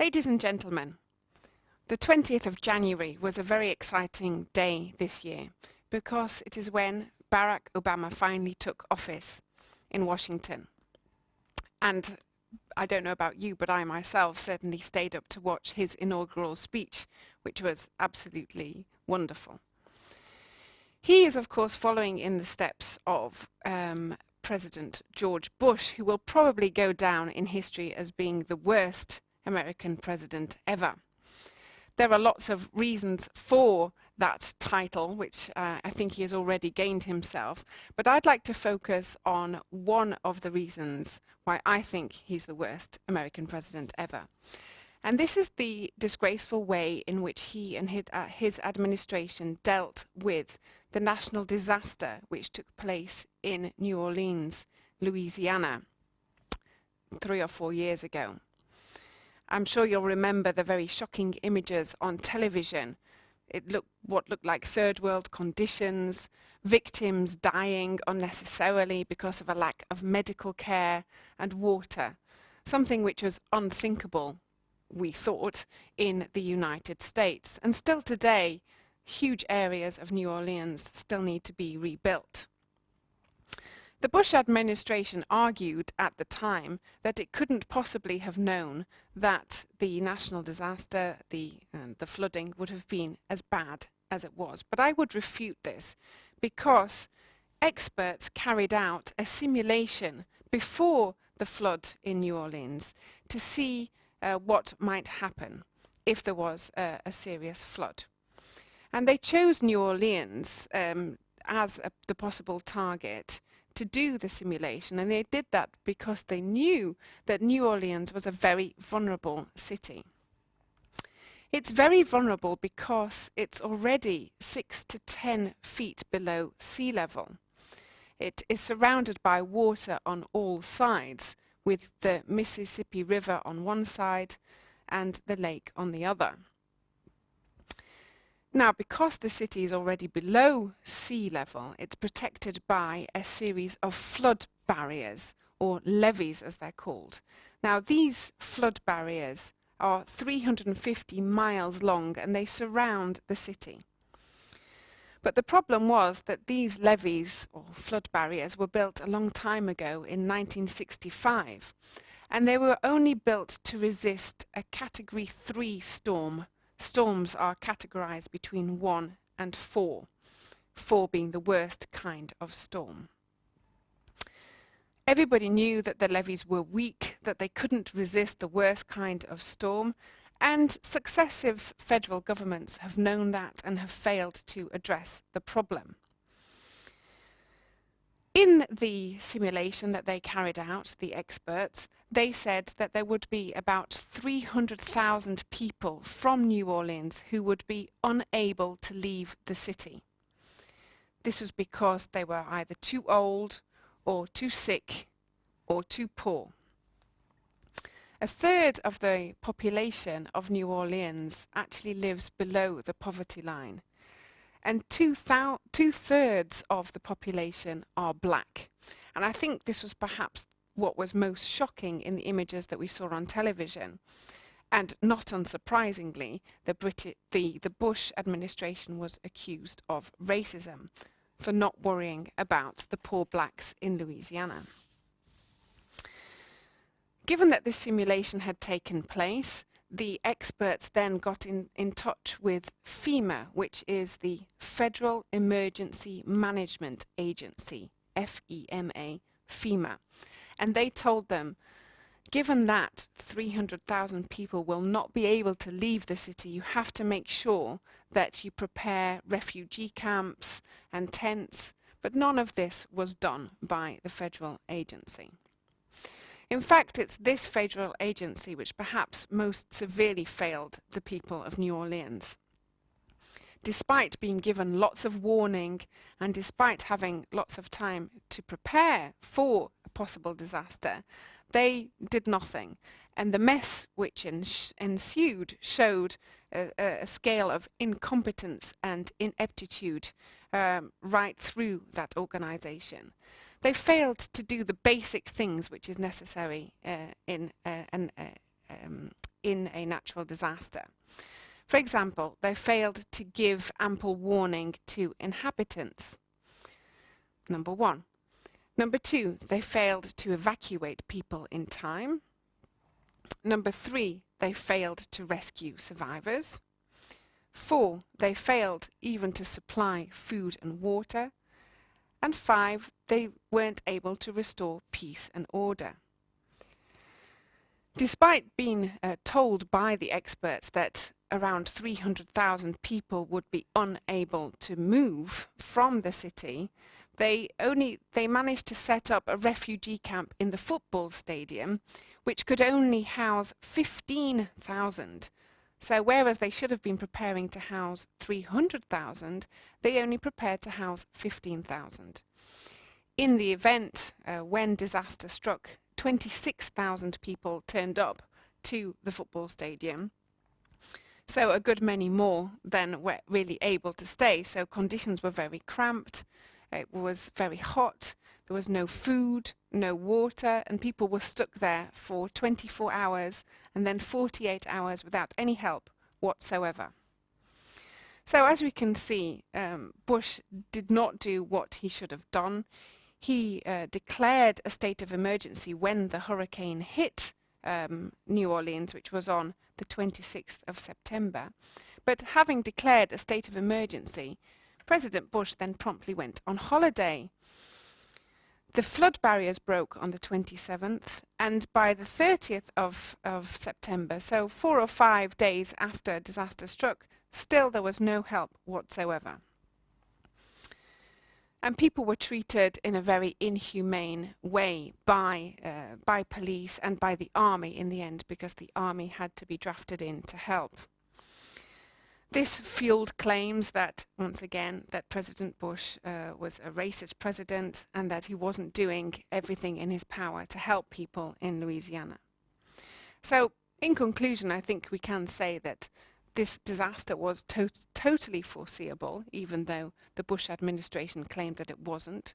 Ladies and gentlemen, the 20th of January was a very exciting day this year because it is when Barack Obama finally took office in Washington. And I don't know about you, but I myself certainly stayed up to watch his inaugural speech, which was absolutely wonderful. He is, of course, following in the steps of President George Bush, who will probably go down in history as being the worst American president ever. There are lots of reasons for that title, which I think he has already gained himself, but I'd like to focus on one of the reasons why I think he's the worst American president ever. And this is the disgraceful way in which he and his administration dealt with the national disaster which took place in New Orleans, Louisiana, 3 or 4 years ago. I'm sure you'll remember the very shocking images on television. What looked like third world conditions, victims dying unnecessarily because of a lack of medical care and water, something which was unthinkable, we thought, in the United States. And still today, huge areas of New Orleans still need to be rebuilt. The Bush administration argued at the time that it couldn't possibly have known that the national disaster, the flooding, would have been as bad as it was. But I would refute this because experts carried out a simulation before the flood in New Orleans to see what might happen if there was a serious flood. And they chose New Orleans as the possible target to do the simulation, and they did that because they knew that New Orleans was a very vulnerable city. It's very vulnerable because it's already 6 to 10 feet below sea level. It is surrounded by water on all sides, with the Mississippi River on one side and the lake on the other. Now, because the city is already below sea level, it's protected by a series of flood barriers, or levees as they're called. Now, these flood barriers are 350 miles long and they surround the city. But the problem was that these levees, or flood barriers, were built a long time ago in 1965, and they were only built to resist a Category 3 storm. Storms are categorized between 1 and 4, 4 being the worst kind of storm. Everybody knew that the levees were weak, that they couldn't resist the worst kind of storm, and successive federal governments have known that and have failed to address the problem. In the simulation that they carried out, the experts, they said that there would be about 300,000 people from New Orleans who would be unable to leave the city. This was because they were either too old, or too sick, or too poor. A third of the population of New Orleans actually lives below the poverty line. And two-thirds of the population are black. And I think this was perhaps what was most shocking in the images that we saw on television. And not unsurprisingly, the Bush administration was accused of racism for not worrying about the poor blacks in Louisiana. Given that this simulation had taken place, the experts then got in touch with FEMA, which is the Federal Emergency Management Agency, FEMA, FEMA. And they told them, given that 300,000 people will not be able to leave the city, you have to make sure that you prepare refugee camps and tents. But none of this was done by the federal agency. In fact, it's this federal agency which perhaps most severely failed the people of New Orleans. Despite being given lots of warning and despite having lots of time to prepare for a possible disaster, they did nothing. And the mess which ensued showed a scale of incompetence and ineptitude right through that organization. They failed to do the basic things which is necessary in in a natural disaster. For example, they failed to give ample warning to inhabitants. Number one. Number two, they failed to evacuate people in time. Number three, they failed to rescue survivors. 4, they failed even to supply food and water. And 5, they weren't able to restore peace and order. Despite being told by the experts that around 300,000 people would be unable to move from the city, they managed to set up a refugee camp in the football stadium, which could only house 15,000. So whereas they should have been preparing to house 300,000, they only prepared to house 15,000. In the event, when disaster struck, 26,000 people turned up to the football stadium. So a good many more than were really able to stay. So conditions were very cramped. It was very hot. There was no food, no water, and people were stuck there for 24 hours and then 48 hours without any help whatsoever. So as we can see, Bush did not do what he should have done. He declared a state of emergency when the hurricane hit New Orleans, which was on the 26th of September. But having declared a state of emergency, President Bush then promptly went on holiday. The flood barriers broke on the 27th, and by the 30th of September, so 4 or 5 days after disaster struck, still there was no help whatsoever. And people were treated in a very inhumane way by police and by the army in the end, because the army had to be drafted in to help. This fueled claims that, once again, that President Bush was a racist president and that he wasn't doing everything in his power to help people in Louisiana. So, in conclusion, I think we can say that this disaster was totally foreseeable, even though the Bush administration claimed that it wasn't.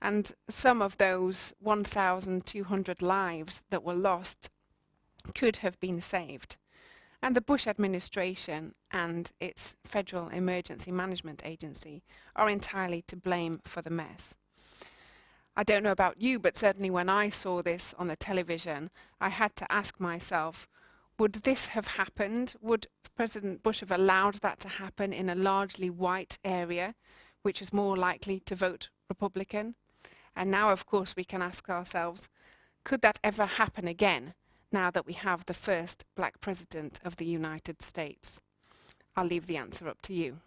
And some of those 1,200 lives that were lost could have been saved. And the Bush administration and its Federal Emergency Management Agency are entirely to blame for the mess. I don't know about you, but certainly when I saw this on the television, I had to ask myself, would this have happened? Would President Bush have allowed that to happen in a largely white area, which is more likely to vote Republican? And now, of course, we can ask ourselves, could that ever happen again, now that we have the first black president of the United States? I'll leave the answer up to you.